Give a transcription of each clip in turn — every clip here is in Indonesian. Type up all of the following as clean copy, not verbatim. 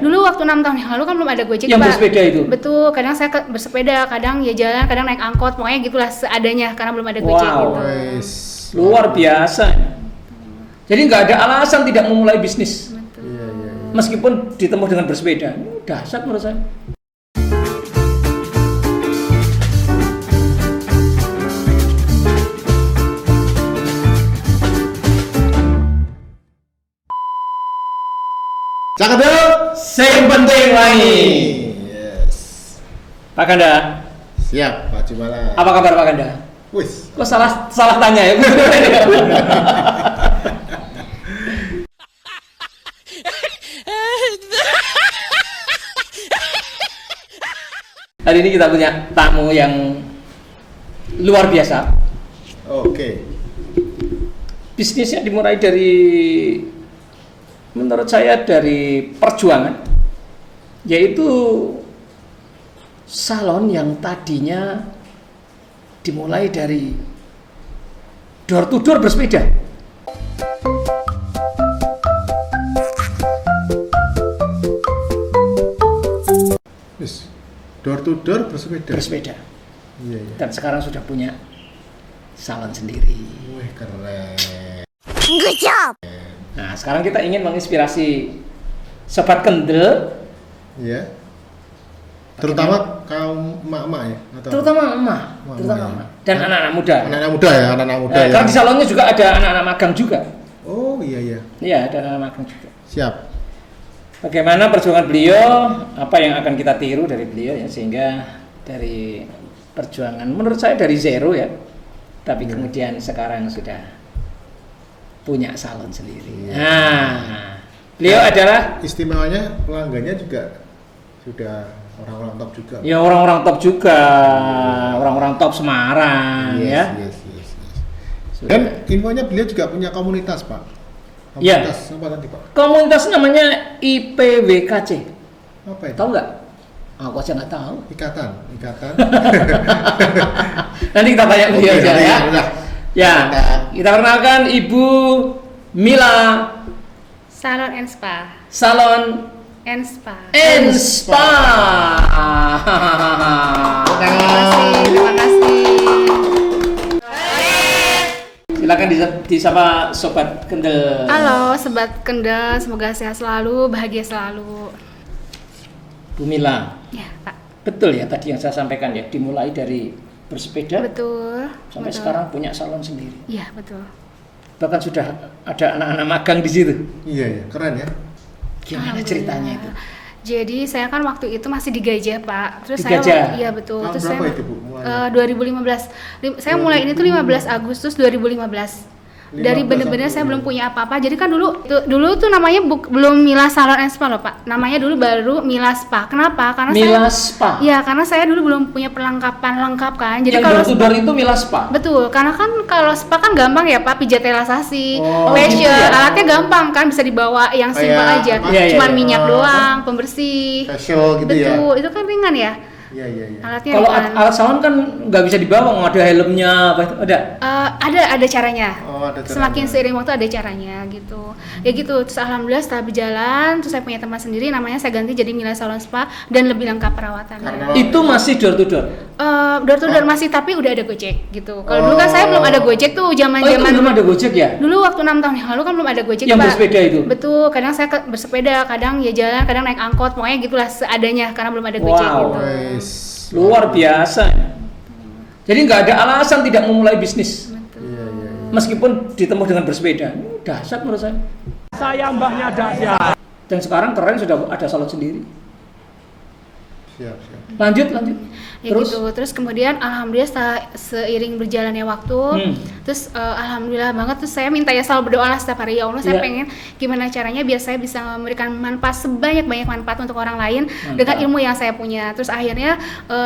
Dulu waktu 6 tahun yang lalu kan belum ada Gojek, Yang Pak. bersepeda itu? Betul, kadang saya bersepeda, kadang ya jalan, kadang naik angkot, pokoknya gitulah seadanya karena belum ada Gojek Wow. gitu. Luar biasa. Jadi nggak ada alasan tidak memulai bisnis. Iya. Meskipun ditempuh dengan bersepeda. Ini dahsyat menurut saya. Cakep. Sing penting wangi. Yes. Pak Ganda, Siap, Pak Jumala. apa kabar Pak Ganda? Wis. Kok salah tanya ya? Hari ini kita punya tamu yang luar biasa. Oke. Bisnisnya dimulai dari, menurut saya dari perjuangan, yaitu salon yang tadinya dimulai dari door to door bersepeda. Wis. Door to door bersepeda. Bersepeda. Iya. Dan sekarang sudah punya salon sendiri. Wih, keren. Good job. Nah, sekarang kita ingin menginspirasi sobat kendel, Iya. Terutama kaum emak-emak ya, atau terutama emak, Emak-emak terutama ya. emak dan anak-anak muda. anak-anak muda ya, anak-anak muda ya. Karena di salonnya juga ada anak-anak magang juga. Oh iya. Iya, ada anak-anak magang juga. Siap. Bagaimana perjuangan beliau, apa yang akan kita tiru dari beliau ya, sehingga dari perjuangan menurut saya dari zero ya, tapi kemudian sekarang sudah punya salon sendiri. Nah, beliau adalah Istimewanya pelanggannya juga sudah orang-orang top juga. ya orang-orang top juga, orang-orang top Semarang ya. Yes. Sudah. Dan infonya beliau juga punya komunitas, Pak. Iya. Komunitas apa tadi, Pak? Komunitas namanya IPWKC. Apa itu? Tahu nggak? Aku aja nggak tahu. Ikatan. Nanti kita tanya beliau Oke, aja nanti ya. udah. Ya, kita kenalkan Ibu Mila, Salon and Spa. Salon And Spa. and Spa. Terima kasih. Silakan disapa sobat kendel. Halo Sobat Kendal, semoga sehat selalu, bahagia selalu. Bu Mila, Ya Pak, betul ya tadi yang saya sampaikan ya, dimulai dari bersepeda betul. sampai betul. sekarang punya salon sendiri. Iya betul. Bahkan sudah ada anak-anak magang di situ. Iya, keren ya. Gimana Alhamdulillah. ceritanya itu? Jadi saya kan waktu itu masih di Gajah Pak. Terus Di saya Gajah? iya betul. Tahun Terus berapa saya itu, Bu, mulainya? 2015. Saya mulai ini tuh 15 Agustus 2015. Dari 15 bener-bener saya Agustus. belum punya apa-apa. Jadi kan dulu tuh namanya belum Mila Salon and Spa loh Pak. Namanya dulu baru Mila Spa. Kenapa? Karena Mila saya Spa. Iya, karena saya dulu belum punya perlengkapan lengkap kan. Jadi Yang kalau door to door itu Mila Spa. betul, karena kan kalau spa kan gampang ya Pak, pijat relaksasi, Oh, facial, gitu ya? alatnya gampang kan, bisa dibawa yang simpel Kayak aja, apa? Iya, iya, cuman iya. minyak doang, pembersih, Facial gitu ya. betul, itu kan ringan ya, Iya. alatnya Kalau ringan. alat salon kan nggak bisa dibawa, nggak ada helmnya, apa itu ada? Ada caranya. Oh, ada caranya. Semakin seiring waktu ada caranya gitu. Ya gitu. Terus alhamdulillah setelah berjalan, terus saya punya teman sendiri, namanya saya ganti jadi Mila Salon Spa dan lebih lengkap perawatannya. Karena- Itu masih door to door. Door to door masih, tapi udah ada Gojek gitu. Kalau dulu kan saya belum ada Gojek tuh, Oh, itu zaman-zaman belum ada Gojek ya? dulu waktu 6 tahun yang lalu kan belum ada Gojek, Yang Pak. bersepeda itu? Betul, kadang saya bersepeda, kadang ya jalan, kadang naik angkot, pokoknya gitulah seadanya karena belum ada Gojek Wow. gitu. Wis. Luar biasa. Jadi nggak ada alasan tidak memulai bisnis. Iya. Meskipun ditempuh dengan bersepeda. Ini dahsyat menurut saya. Saya mbahnya dahsyat. Dan sekarang keren sudah ada salon sendiri. Siap. Lanjut. Ya gitu. Terus kemudian alhamdulillah setelah seiring berjalannya waktu, terus alhamdulillah banget, terus saya minta ya selalu berdoa lah setiap hari, ya Allah saya Iya. pengen gimana caranya biar saya bisa memberikan manfaat sebanyak-banyak manfaat untuk orang lain Mantap. dengan ilmu yang saya punya. Terus akhirnya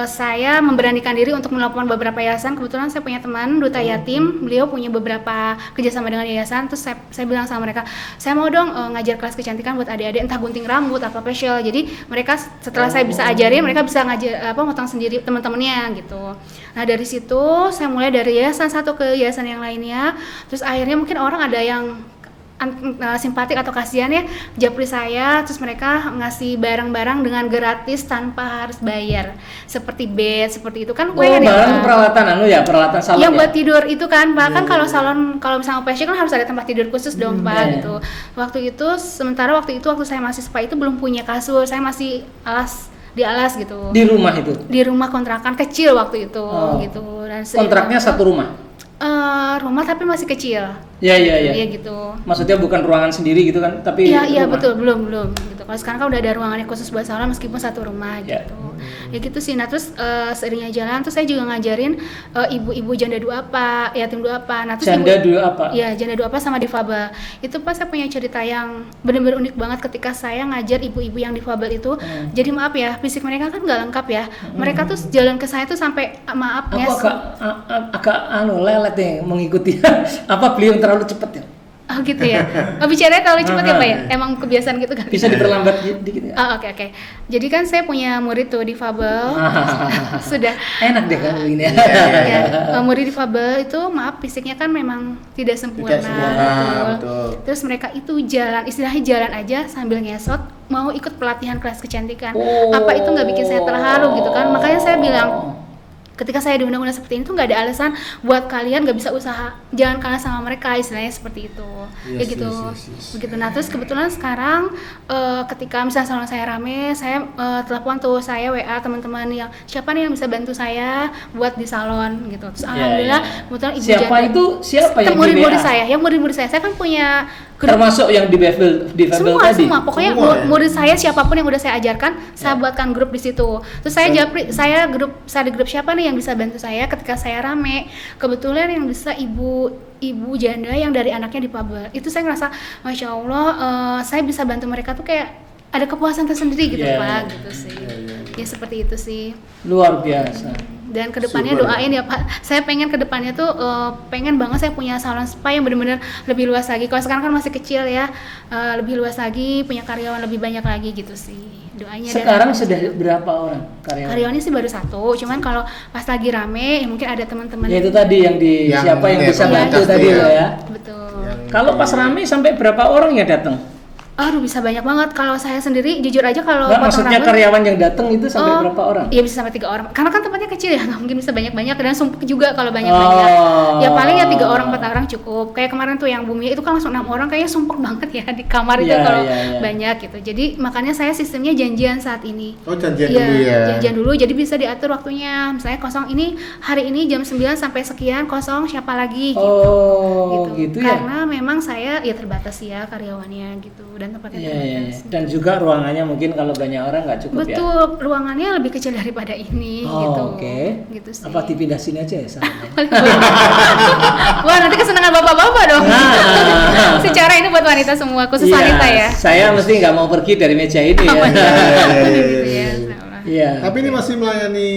saya memberanikan diri untuk melakukan beberapa yayasan. Kebetulan saya punya teman duta yatim, beliau punya beberapa kerjasama dengan yayasan. Terus saya bilang sama mereka, saya mau dong ngajar kelas kecantikan buat adik-adik, entah gunting rambut apa facial. Jadi mereka setelah saya bisa ajarin, mereka bisa ngajar motong sendiri teman-temannya gitu. Nah dari situ saya mulai dari yayasan satu ke yayasan yang lainnya. Terus akhirnya mungkin orang ada yang simpatik atau kasihan ya, japri saya, terus mereka ngasih barang-barang dengan gratis tanpa harus bayar, seperti bed, seperti itu kan. barang peralatan peralatan salon yang ya? buat tidur itu kan Pak, kan kalau salon, kalau misalnya OPC kan harus ada tempat tidur khusus dong Pak gitu. Waktu itu waktu saya masih spa itu belum punya kasur, saya masih di alas gitu. Di rumah itu? Di rumah kontrakan kecil waktu itu gitu. Dan kontraknya satu rumah? Rumah tapi masih kecil. Iya gitu. Maksudnya bukan ruangan sendiri gitu kan, tapi Iya rumah. betul, belum gitu. Kalau sekarang kan udah ada ruangannya khusus buat salon meskipun satu rumah gitu. Ya gitu sih. Nah terus seiringnya jalan tuh saya juga ngajarin ibu-ibu janda duafa, yatim duafa. Nah terus janda duafa? Iya, janda duafa sama difabel. Itu pas saya punya cerita yang benar-benar unik banget ketika saya ngajar ibu-ibu yang difabel itu. Jadi maaf ya, fisik mereka kan nggak lengkap ya. Mereka tuh jalan ke saya tuh sampai maaf ya. Aku agak lelet nih mengikuti. Apa beliau terlalu cepat ya? Oh gitu ya. Bicaranya terlalu cepat ya Pak ya? Emang kebiasaan gitu kan? Bisa diperlambat dikit nggak? Oke. Jadi kan saya punya murid tuh difabel. Sudah. Enak deh kamu ini. Ya, murid difabel itu maaf fisiknya kan memang tidak sempurna. Betul. Terus mereka itu istilahnya jalan aja sambil ngesot, mau ikut pelatihan kelas kecantikan. Apa itu nggak bikin saya terharu gitu kan? Makanya saya bilang, ketika saya diundang-undang seperti ini tuh nggak ada alasan buat kalian nggak bisa usaha, jangan kalah sama mereka, istilahnya seperti itu. Begitu. Nah terus kebetulan sekarang ketika misalnya salon saya rame, saya telepon tuh, saya WA teman-teman yang siapa nih yang bisa bantu saya buat di salon gitu. Terus alhamdulillah kebetulan ibu siapa yang murid-murid saya kan punya grup, termasuk yang di bevel tadi. Semua pokoknya murid saya siapapun yang udah saya ajarkan, saya buatkan grup di situ. Terus saya di grup siapa nih yang bisa bantu saya ketika saya rame. Kebetulan yang bisa ibu janda yang dari anaknya difabel. Itu saya ngerasa Masya Allah, saya bisa bantu mereka tuh kayak ada kepuasan tersendiri gitu Pak, gitu sih. Ya seperti itu sih. Luar biasa. Dan kedepannya doain ya Pak, saya pengen kedepannya tuh pengen banget saya punya salon spa yang benar-benar lebih luas lagi. Kalau sekarang kan masih kecil ya, lebih luas lagi, punya karyawan lebih banyak lagi gitu sih. Doanya. Sekarang sudah berapa orang karyawannya sih baru 1, cuman kalau pas lagi rame ya mungkin ada teman-teman. Ya itu tadi yang siapa yang bisa bantu tadi loh ya. Betul. Kalau pas rame sampai berapa orang ya datang? Aduh bisa banyak banget. Kalau saya sendiri jujur aja kalau maksudnya karyawan yang datang itu sampai berapa orang? Iya bisa sampai 3 orang. Karena kan tempatnya kecil ya, nggak mungkin bisa banyak-banyak dan sumpuk juga kalau banyak-banyak. Ya paling ya 3 orang 4 orang cukup. Kayak kemarin tuh yang Bumi itu kan langsung 6 orang, kayaknya sumpuk banget ya di kamar itu kalau banyak gitu. Jadi makanya saya sistemnya janjian saat ini. Oh janjian dulu ya. Janjian dulu, jadi bisa diatur waktunya. Misalnya kosong ini hari ini jam 9 sampai sekian kosong siapa lagi gitu. Gitu ya. Karena memang saya ya terbatas ya karyawannya gitu dan tempatnya terbatas. Dan juga ruangannya mungkin kalau banyak orang nggak cukup. Betul, ruangannya lebih kecil daripada ini gitu. Gitu sih. Apa dipindah sini aja ya salonnya? Wah, nanti kesenangan bapak-bapak dong. Secara ini buat wanita semua, khusus wanita ya. Saya mesti nggak mau pergi dari meja ini ya. Iya. Tapi ini masih melayani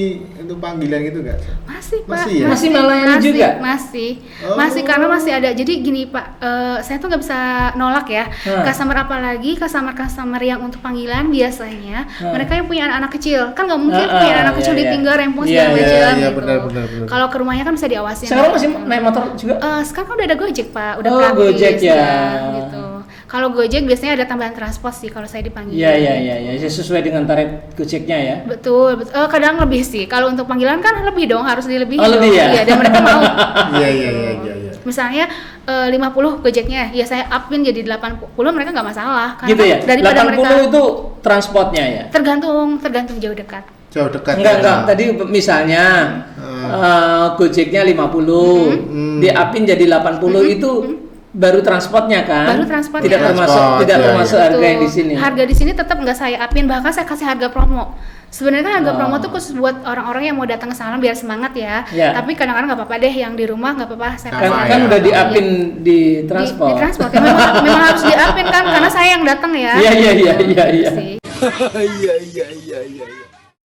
untuk panggilan gitu nggak? Masih Pak. Masih melayani juga? Masih karena masih ada. Jadi gini Pak, saya tuh nggak bisa nolak ya. Customer apalagi customer yang untuk panggilan biasanya mereka yang punya anak-anak kecil kan nggak mungkin punya anak kecil ditinggal rempong segala macam gitu. Benar. Kalau ke rumahnya kan bisa diawasin. Sekarang masih naik motor juga? Sekarang kan udah ada Gojek Pak, udah praktis Gojek ya. Gitu. Kalau Gojek biasanya ada tambahan transport sih kalau saya dipanggil. Iya, sesuai dengan tarif Gojeknya ya. Betul. Kadang lebih sih. Kalau untuk panggilan kan lebih dong, harus dilebihin. Lebih ya? Iya, dan mereka mau. Iya. Misalnya 50 Gojeknya, ya saya upin jadi 80, mereka nggak masalah. Karena gitu ya? Daripada 80 mereka, itu transportnya ya? Tergantung jauh dekat. Jauh dekat. Enggak. Tadi misalnya Gojeknya 50, di upin jadi 80 itu baru transportnya kan? Baru transportnya. Tidak termasuk harga yang di sini. Harga di sini tetap nggak saya upin, bahkan saya kasih harga promo. Sebenarnya kan harga promo tuh khusus buat orang-orang yang mau datang ke salon biar semangat ya. Tapi kadang-kadang nggak apa-apa deh, yang di rumah nggak apa-apa. Saya kan udah di upin di transport. Di transport ya, memang harus di upin kan, karena saya yang datang ya. Iya. Iya.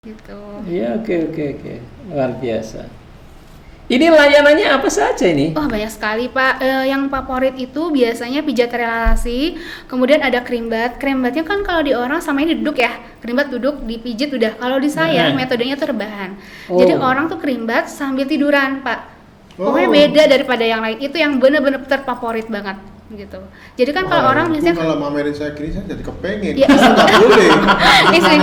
Gitu. Iya, oke. Luar biasa. Ini layanannya apa saja ini? Banyak sekali Pak. Yang favorit itu biasanya pijat relaksasi, kemudian ada creambath. Creambathnya kan kalau di orang sama ini duduk ya, creambath duduk, dipijit udah. Kalau di saya metodenya tuh rebahan. Jadi orang tuh creambath sambil tiduran Pak. Pokoknya beda daripada yang lain. Itu yang benar-benar terfavorit banget. gitu. Jadi kan kalau orang itu biasanya kalau mamerin saya gini saya jadi kepengen. Ya, Itu nggak boleh. istri,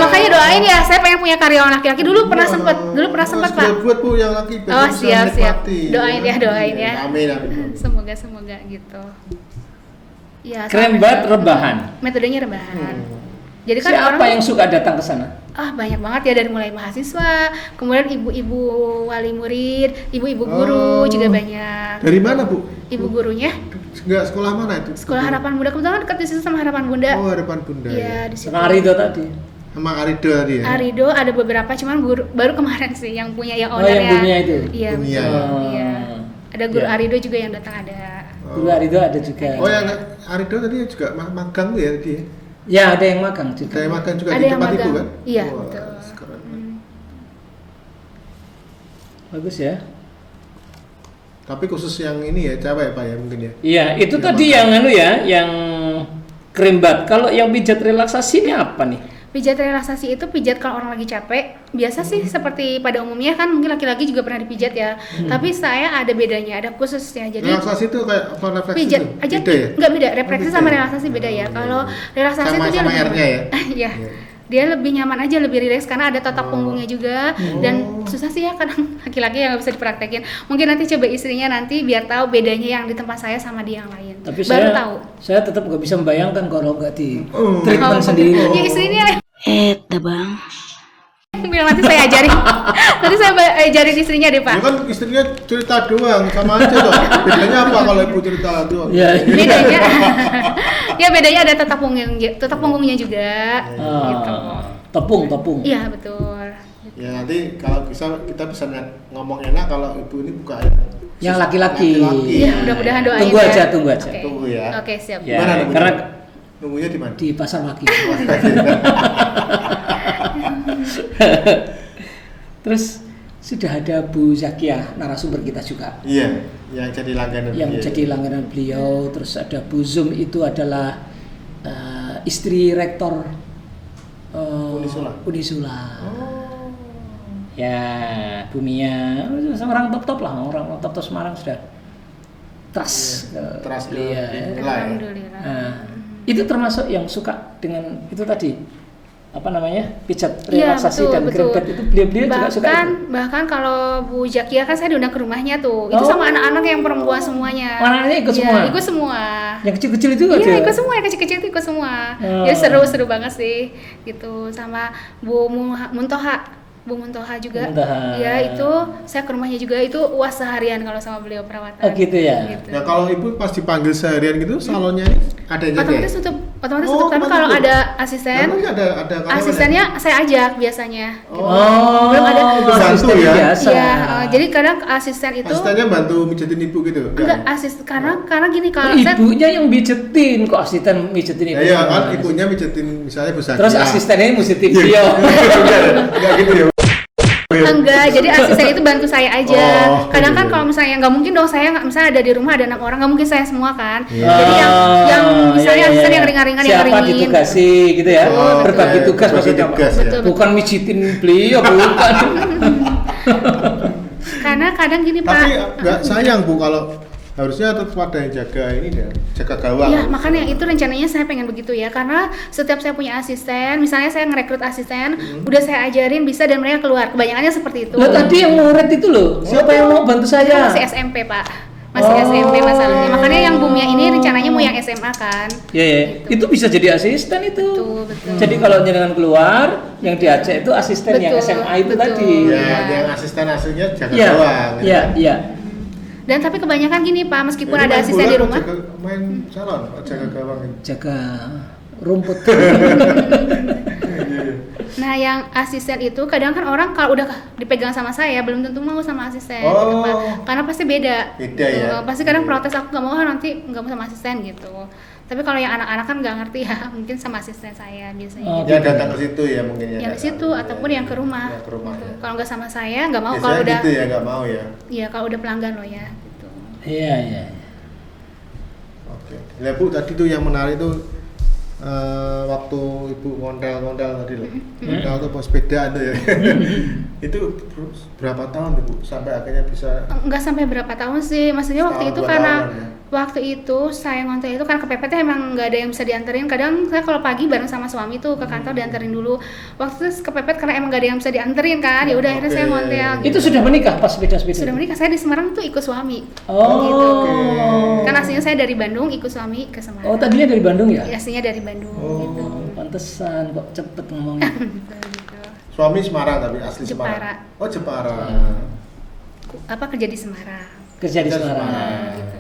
makanya doain ya, saya pengen punya karyawan laki-laki dulu pernah Wah, sempet Pak. buat Bu yang laki Oh bisa siap. menikmati. Doain ya. Amin. Semoga gitu. Ya. Keren banget rebahan. Metodenya rebahan. Jadi kan Siapa orang yang suka datang ke sana? banyak banget ya, dari mulai mahasiswa, kemudian ibu-ibu wali murid, ibu-ibu guru juga banyak. Dari mana Bu? Ibu gurunya Enggak, sekolah mana itu? Sekolah Harapan Bunda, kebetulan dekat di situ sama Harapan Bunda. Oh, Harapan Bunda. Iya, di situ. Sama Arido tadi. Sama Arido tadi ya. Arido ada beberapa, cuman baru kemarin sih yang punya yang Oh, ownernya. yang punya itu? Iya, Punya. betul. Iya. Ada guru Iya. Arido juga yang datang ada. Guru Arido ada juga. Oh, yang Arido tadi juga magang tuh ya tadi ya? Ya, ada yang magang juga. Saya magang juga Ada di yang tempat magang. itu kan? Iya, Wah, betul. keren. Bagus ya. Tapi khusus yang ini ya, cewek Pak ya mungkin ya? Iya, itu Yang tadi magang. yang yang krembat. Kalau yang pijat relaksasi ini apa nih? Pijat relaksasi itu pijat kalau orang lagi capek. Biasa sih seperti pada umumnya kan mungkin laki-laki juga pernah dipijat ya. Tapi saya ada bedanya, ada khususnya. Jadi Relaksasi itu kayak apa refleksi pijat itu? aja Beda ya? nggak beda, refleksi beda sama ya? relaksasi beda ya. Oh, Kalau iya. relaksasi Sama- itu dia sama lebih R-nya ya? Iya. Iya. Dia lebih nyaman aja, lebih rileks karena ada totok Oh. punggungnya juga. Dan susah sih ya kadang laki-laki yang nggak bisa dipraktekin. Mungkin nanti coba istrinya nanti biar tahu bedanya yang di tempat saya sama di yang lain. Tapi baru saya tahu. saya tetap nggak bisa membayangkan kalau nggak di Oh. treatment sendiri. Ya istrinya Bang. bilang nanti saya ajarin. Nanti saya ajarin istrinya deh, Ya Pak. kan istrinya cerita doang, sama aja toh. Bedanya apa kalau ibu cerita doang? Ya. Bedanya ya bedanya ada totok punggungnya juga gitu. Tepung. Iya, betul. Ya nanti kalau kita bisa ngomong enak kalau ibu ini buka Yang laki-laki. Iya, mudah-mudahan doain Tunggu ya. aja, tunggu aja. Oke. Tunggu ya. Oke, siap. Ya, Gimana nunggunya? karena Nunggunya di mana? di pasar Waki. Terus sudah ada Bu Zakia, narasumber kita juga. Iya, yang jadi langganan. Yang Iya. jadi langganan beliau. Terus ada Bu Zum, itu adalah istri rektor Unisula. Oh. Ya, Bu Mia, orang top lah, orang top Semarang sudah trust Iya, trust ke beliau. Inilah ya. Alhamdulillah. Nah, itu termasuk yang suka dengan itu tadi, apa namanya, pijat Iya, relaksasi betul, dan betul. krempet itu beliau juga suka itu. Bahkan kalau Bu Zakia kan saya diundang ke rumahnya tuh. Itu Oh. sama anak-anak yang perempuan semuanya. Anak-anaknya ikut Iya, semua? Ikut semua. Yang kecil-kecil itu Iya, aja. ikut semua, yang kecil-kecil itu ikut semua. Oh. Jadi seru banget sih gitu. Sama Bu Muntoha juga. Muntoha. Iya, itu saya ke rumahnya juga, itu UAS seharian kalau sama beliau perawatan. Oh, gitu ya? Gitu. Nah kalau ibu pas dipanggil seharian gitu salonnya ini ada yang jaga ya? Otomatis tutup, Oh, tapi otomatis kalau tutup. ada asisten, Namanya ada karyawan asistennya saya ajak biasanya. Gitu. Oh, Belum ada. Itu bantu asisten ya? biasa. Iya, jadi kadang asisten itu Asistennya bantu mijetin ibu gitu? enggak karena gini kalau saya Ibunya yang mijetin, kok asisten mijetin ibu? Ya, kan ibunya mijetin misalnya Bu Zakia. Terus asistennya mijetin Iya. beliau. Enggak gitu ya? enggak, jadi asisten itu bantu saya aja. Oh, Kadang kan iya. kalau misalnya nggak mungkin dong saya misalnya ada di rumah ada 6 orang, nggak mungkin saya semua kan. Iya. Jadi yang misalnya iya, asisten iya. yang ringan-ringan yang Siapa ngeringin. ditugasi gitu ya? Oh, Berbagi betul. tugas Berbagi maksudnya. tugas, ya. Betul. Bukan mijitin beliau, bukan. Karena kadang gini Tapi Pak. enggak sayang Bu kalau harusnya tetap ada yang jaga ini deh, jaga gawang. Iya, makanya itu rencananya saya pengen begitu ya, karena setiap saya punya asisten, misalnya saya ngerekrut asisten, udah saya ajarin bisa dan mereka keluar, kebanyakannya seperti itu. Loh tadi yang murid itu loh, siapa yang mau bantu Saya saya? masih SMP Pak, masih Oh. SMP masalahnya, makanya yang Bumia ini rencananya mau yang SMA kan. Ya, ya. Gitu. Itu bisa jadi asisten itu. Betul. Jadi kalau jenengan keluar, yang diajak itu asisten yang Betul, SMA itu betul. tadi. Ya, Iya. yang asisten aslinya jaga Iya, gawang. iya, iya. Dan tapi kebanyakan gini Pak, meskipun Jadi ada main asisten bola di apa rumah, main salon, jaga gawang. Jaga rumput. nah yang asisten itu kadang kan orang kalau udah dipegang sama saya belum tentu mau sama asisten Oh. gitu Pak. Karena pasti beda. Beda ya? Pasti kadang protes, aku nggak mau nanti nggak mau sama asisten gitu. Tapi kalau yang anak-anak kan nggak ngerti ya, mungkin sama asisten saya biasanya. Oh, gitu. Ya datang ke situ ya mungkin ya. Yang ke situ datang. ataupun yang ke rumah. Ya, ke rumah Gitu. ya. Kalau nggak sama saya nggak mau. Biasanya Kalau udah gitu ya nggak mau ya. iya kalau udah pelanggan loh ya gitu. Iya, iya. Oke. Lah Bu tadi tuh yang menarik tuh waktu ibu ngontel tadi loh. Ngontel tuh pas sepeda tuh ya. Itu berapa tahun tuh Bu sampai akhirnya bisa Nggak sampai berapa tahun sih, maksudnya waktu setahun, itu 2 karena tahunan ya? Waktu itu saya ngontel itu kan kepepetnya emang nggak ada yang bisa dianterin. Kadang saya kalau pagi bareng sama suami tuh ke kantor dianterin dulu. Waktu itu kepepet karena emang nggak ada yang bisa dianterin kan. Ya udah akhirnya saya ngontel. Itu sudah menikah pas sepeda-sepeda? Sudah menikah. Saya di Semarang tuh ikut suami. Oh. Gitu. Oke. Kan aslinya saya dari Bandung, ikut suami ke Semarang. Oh, tadinya dari Bandung ya? Ya, aslinya dari Bandung. Gitu. Oh, pantesan kok cepet ngomongnya. Gitu. Suami Semarang tapi asli Jepara. Semarang. Oh, Jepara. Apa kerja di Semarang. Kerja di Kerja di Semarang. Semarang. Gitu.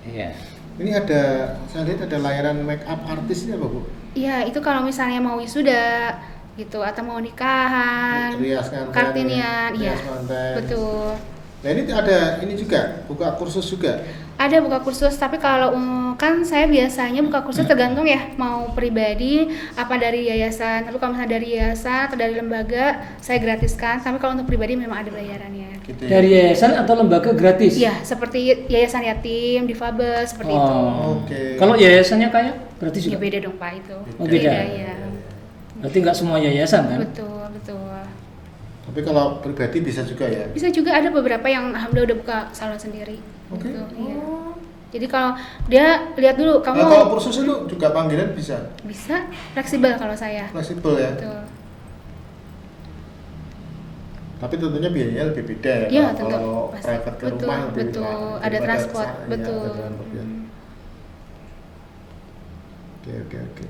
Iya. Ini ada, saya lihat ada layanan make up artis ini apa Bu? Iya, itu kalau misalnya mau wisuda gitu atau mau nikahan, Rias nganten, kartinian, iya. rias manten. Betul. Nah ini ada ini juga, buka kursus juga. Ada buka kursus, tapi kalau kan saya biasanya buka kursus tergantung ya, mau pribadi apa dari yayasan. Tapi kalau misalnya dari yayasan atau dari lembaga saya gratiskan, tapi kalau untuk pribadi memang ada bayarannya. Gitu Dari yayasan atau lembaga gratis? Iya, seperti yayasan yatim, difabel, seperti itu. Oke. Kalau yayasannya kayak berarti Ya juga? beda dong Pak itu. Oh, beda. Ya. Berarti nggak semua yayasan kan? Betul, betul. Tapi kalau pribadi bisa juga ya. Bisa juga ada beberapa yang alhamdulillah udah buka salon sendiri. Oke. Gitu, iya. Jadi kalau dia lihat dulu kamu Nah, kalau kursus itu juga panggilan bisa. bisa fleksibel kalau saya. Fleksibel ya. Betul. Tapi tentunya biayanya lebih beda ya. Iya, Kalau tentu. private ke Betul, rumah lebih betul. mahal Ada daripada transport, iya, betul. ada transport, ya. Oke.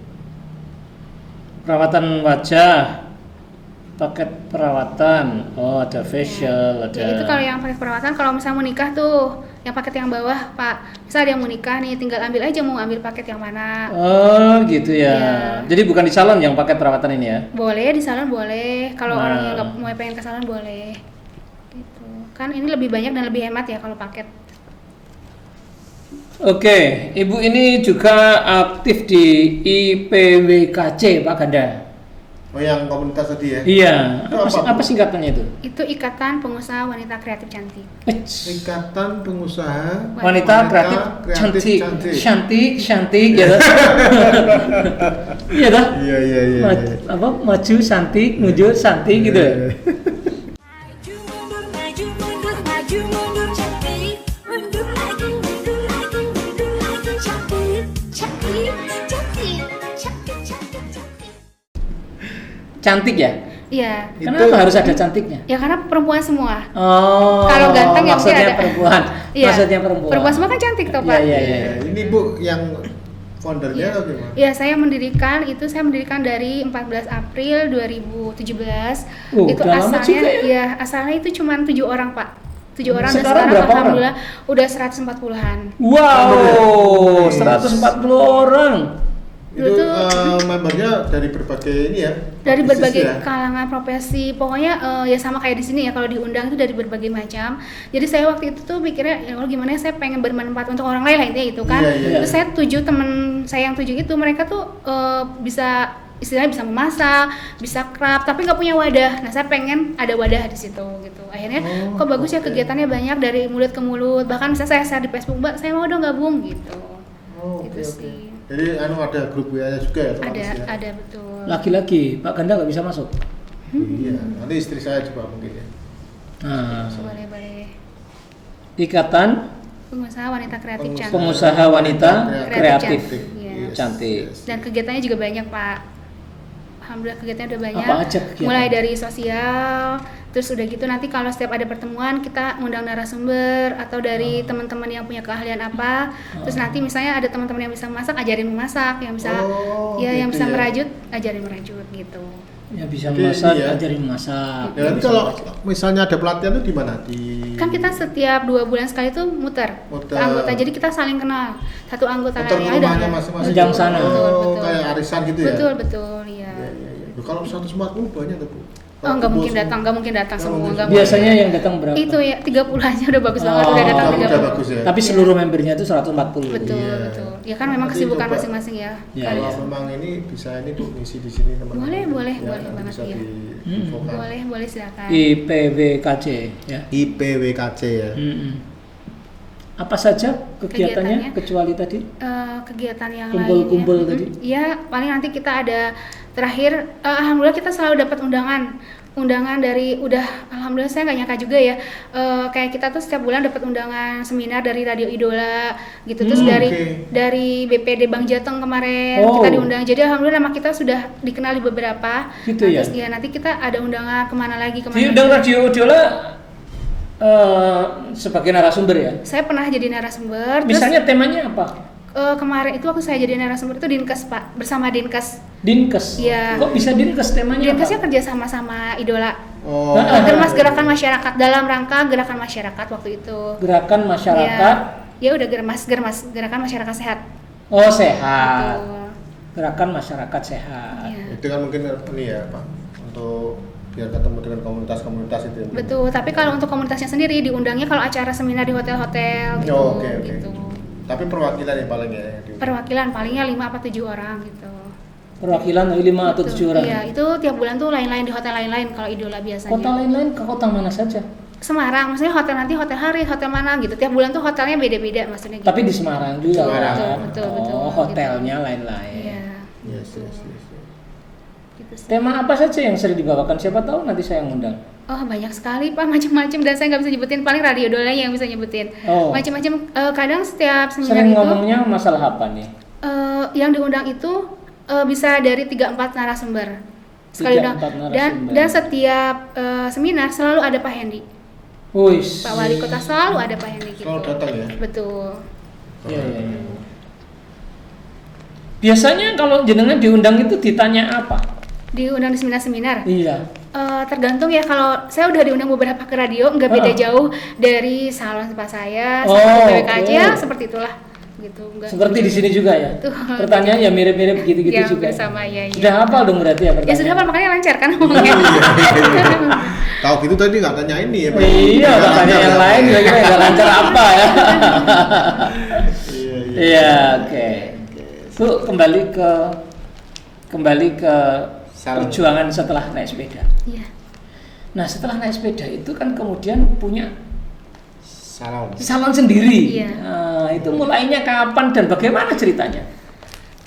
Perawatan wajah, paket perawatan, oh ada facial, ada. Ya, itu kalau yang paket perawatan, kalau misalnya mau nikah tuh, yang paket yang bawah, Pak. Misalnya ada yang mau nikah nih, tinggal ambil aja mau ambil paket yang mana. Oh gitu ya. Iya. Jadi bukan di salon yang paket perawatan ini ya? Boleh di salon boleh, kalau Nah. orang yang nggak mau pengen ke salon boleh. Gitu. Kan ini lebih banyak dan lebih hemat ya kalau paket. Oke, Ibu ini juga aktif di IPWKC Pak Ganda. Oh yang komunitas tadi ya. Iya. Itu Apa, apa? apa singkatannya itu? Itu Ikatan Pengusaha Wanita Kreatif Cantik. Ikatan Pengusaha Wanita kreatif cantik, cantik ya toh? Iya toh? Iya. Apa maju cantik, menuju cantik gitu. Iya. Maju mundur, maju mundur, maju mundur cantik. Mundur lagi, mundur lagi, mundur lagi cantik. Cantik, cantik, cantik, cantik, cantik. Cantik ya? Iya. Kenapa harus ada cantiknya? Ya karena perempuan semua. Oh. Kalau ganteng ya mungkin maksudnya ada. perempuan. Iya. Maksudnya perempuan. Perempuan semua kan cantik toh, Pak. Iya. Ini Bu yang foundernya atau gimana? Ya, saya mendirikan dari 14 April 2017. Itu udah lama juga ya? ya asalnya itu cuma 7 orang, Pak. 7 orang dan Sekarang sekarang berapa orang? alhamdulillah udah 140-an. Wow, 140 orang. Itu Itu membernya dari berbagai ini ya. dari bisnis berbagai ya? kalangan profesi, pokoknya ya sama kayak di sini ya, kalau diundang itu dari berbagai macam. Jadi saya waktu itu tuh mikirnya ya kalau gimana ya, saya pengen bermanfaat untuk orang lain lah intinya itu kan. Iya. Terus saya 7 temen saya yang 7 itu mereka tuh bisa istilahnya bisa memasak, bisa craft, tapi nggak punya wadah. Nah saya pengen ada wadah di situ gitu. Akhirnya kok bagus ya oke. kegiatannya banyak dari mulut ke mulut. Bahkan misalnya saya share di Facebook, Mbak saya mau dong gabung gitu. Oh, Gitu oke. sih. Jadi ada grup WA-nya juga ya, otomatis ya? Ada betul. Laki-laki, Pak Ganda nggak bisa masuk. Iya, nanti istri saya juga mungkin ya. Nah, Boleh. Ikatan Pengusaha Wanita Kreatif Cantik. Pengusaha Wanita Kreatif Iya. Cantik. Dan kegiatannya juga banyak, Pak. Alhamdulillah kegiatannya udah banyak. Apa aja kegiatan? Mulai dari sosial, terus udah gitu nanti kalau setiap ada pertemuan kita ngundang narasumber atau dari teman-teman yang punya keahlian apa. Terus nanti misalnya ada teman-teman yang bisa masak, ajarin memasak, yang bisa yang gitu bisa ya. merajut, ajarin merajut gitu. Ya bisa Jadi, masak, iya. ajarin masak. Ya, nanti kalau misalnya ada pelatihan itu di mana? Kan kita setiap 2 bulan sekali tuh muter Muter. ke anggota, jadi kita saling kenal. Satu anggota Muter ke lainnya rumahnya dan- masing-masing. Jam sana. Betul. Kayak arisan gitu ya? Betul, iya. Iya. Loh, kalau 140 banyak tuh Bu. Oh, nggak mungkin Kalau datang, nggak mungkin datang Nggak semua, mungkin nggak semua. Biasanya yang datang berapa? itu ya 30 aja udah bagus banget, Oh, udah datang udah 30. bagus ya. Tapi seluruh membernya itu 140. Betul, Iya. betul. Ya kan memang Nanti kesibukan coba. masing-masing ya. Iya, Kan- Kalau iya. memang ini bisa ini Bu ngisi di sini teman-teman. Boleh nanti banget, bisa iya. diinfokan. Boleh silakan. IPWKC ya. IPWKC ya. Apa saja kegiatannya Kegiatannya? kecuali tadi? Kegiatan yang Kumpul-kumpul lainnya. tadi? Iya, paling nanti kita ada terakhir alhamdulillah kita selalu dapat undangan undangan dari alhamdulillah saya nggak nyangka juga ya, kayak kita tuh setiap bulan dapat undangan seminar dari Radio Idola gitu, terus dari BPD Bank Jateng kemarin kita diundang, jadi alhamdulillah nama kita sudah dikenal di beberapa gitu. Terus ya nanti kita ada undangan kemana lagi. Diundang Radio Idola sebagai narasumber ya? Saya pernah jadi narasumber. Misalnya temanya apa? Kemarin itu waktu saya jadi narasumber itu Dinkes Pak, bersama Dinkes. Dinkes? Iya. Kok bisa Dinkes temanya Dinkesnya apa? kerja sama Idola. Termas Gerakan masyarakat, dalam rangka gerakan masyarakat waktu itu. Gerakan masyarakat? Ya udah gerakan masyarakat sehat. Oh sehat. Betul. Gerakan masyarakat sehat. Ya. Itu kan mungkin ini ya Pak, untuk biar ketemu dengan komunitas-komunitas itu. Betul, tapi kalau untuk komunitasnya sendiri diundangnya kalau acara seminar di hotel-hotel gitu. Oke. Gitu. Tapi perwakilan yang paling ya. Perwakilan palingnya 5 apa 7 orang gitu. Perwakilan 5 atau 7 orang? Iya, itu tiap bulan tuh lain-lain di hotel lain-lain kalau Idola biasanya. Kota lain-lain ke kota mana saja? Semarang, maksudnya hotel nanti hotel Haris, hotel mana gitu. Tiap bulan tuh hotelnya beda-beda maksudnya gitu. Tapi di Semarang juga. Semarang. Betul. Oh, hotelnya lain-lain. Iya. Yes. Gitu sih. Tema apa saja yang sering dibawakan? Siapa tahu nanti saya ngundang. Oh banyak sekali Pak, macam-macam, dan saya nggak bisa nyebutin, paling Radio Idola yang bisa nyebutin. Macam-macam, kadang setiap seminar sering itu ngomongnya masalah apa nih? Yang diundang itu bisa dari 3-4 narasumber sekali 3-4 undang, narasumber. dan setiap seminar selalu ada Pak Hendi, Wush. Pak Wali Kota, selalu ada Pak Hendi gitu. Selalu datang ya? Betul. Iya. Biasanya kalau jenengan diundang itu ditanya apa? Diundang di seminar-seminar. Iya. Tergantung ya, kalau saya udah diundang beberapa ke radio, nggak beda jauh dari salon spa saya, Oh, seperti PWKJ, oke. ya seperti itulah gitu. Nggak Seperti di sini juga ya? Tuh. Pertanyaan ya mirip-mirip gitu-gitu Ya, juga. sama ya. Sudah hafal dong berarti ya Ya pertanyaan? sudah Pak, makanya lancar kan ngomongnya. Tahu gitu tadi nggak tanya ini ya Pak? Iya, Nggak tanya lancar yang ya, lain Pak, ya? juga nggak lancar apa ya? Iya. Iya, oke. Bu, kembali ke Salon. perjuangan setelah naik sepeda. Iya. Nah, setelah naik sepeda itu kan kemudian punya Salon. sendiri. Iya. Nah, itu mulainya kapan dan bagaimana ceritanya?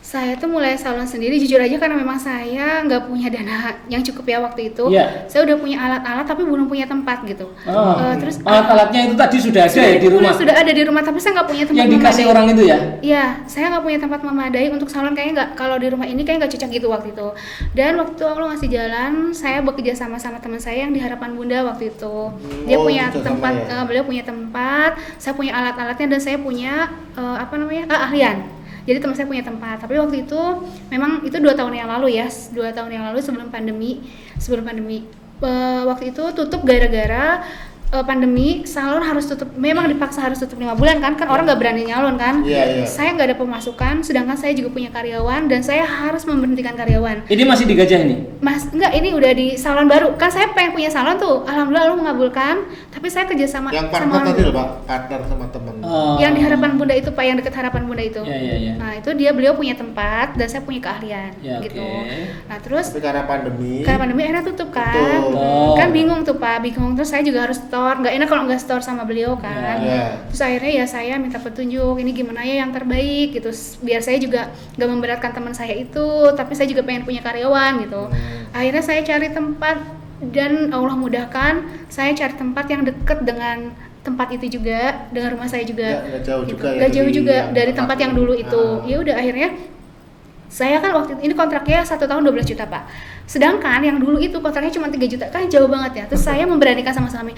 Saya tuh mulai salon sendiri jujur aja karena memang saya nggak punya dana yang cukup ya waktu itu. Iya. Saya udah punya alat-alat tapi belum punya tempat gitu. Terus alat-alatnya itu tadi sudah ada ya di rumah? Sudah ada di rumah, tapi saya nggak punya tempat Yang dikasih memadai. orang itu ya? Iya, saya nggak punya tempat memadai untuk salon, kayaknya nggak, kalau di rumah ini kayak nggak cocok gitu waktu itu. Dan waktu Allah ngasih jalan, saya bekerja sama teman saya yang di Harapan Bunda waktu itu. Dia punya kerja sama tempat, ya? beliau punya tempat, saya punya alat-alatnya, dan saya punya ahlian. Jadi teman saya punya tempat, tapi waktu itu memang itu 2 tahun yang lalu ya, 2 tahun yang lalu sebelum pandemi. Waktu itu tutup gara-gara pandemi, salon harus tutup, memang dipaksa harus tutup 5 bulan kan orang nggak berani nyalon kan. Iya. Saya nggak ada pemasukan, sedangkan saya juga punya karyawan dan saya harus memberhentikan karyawan. Ini masih digajah ini? Mas, enggak, ini udah di salon baru. Kan saya pengen punya salon tuh. Alhamdulillah Allah mengabulkan. Tapi saya kerja sama Yang partner tadi loh Pak, partner sama teman. yang di Harapan Bunda itu Pak, yang dekat Harapan Bunda itu. Iya. Nah, itu beliau punya tempat dan saya punya keahlian Ya, gitu. oke. Nah, terus Tapi karena pandemi. akhirnya tutup kan. Tutup. Kan bingung tuh Pak, terus saya juga harus store. Nggak enak kalau nggak store sama beliau kan. Iya. Terus akhirnya ya saya minta petunjuk, ini gimana ya yang terbaik gitu, biar saya juga nggak memberatkan teman saya itu, tapi saya juga pengen punya karyawan gitu. Akhirnya saya cari tempat dan Allah mudahkan, saya cari tempat yang deket dengan tempat itu juga, dengan rumah saya juga. Nggak jauh gitu. juga ya Nggak jauh dari juga yang dari tempat tempat yang dulu. dulu itu. Ya udah akhirnya saya kan waktu ini kontraknya 1 tahun 12 juta Pak. Sedangkan yang dulu itu kontraknya cuma 3 juta, kan jauh banget ya. Terus saya memberanikan sama suami,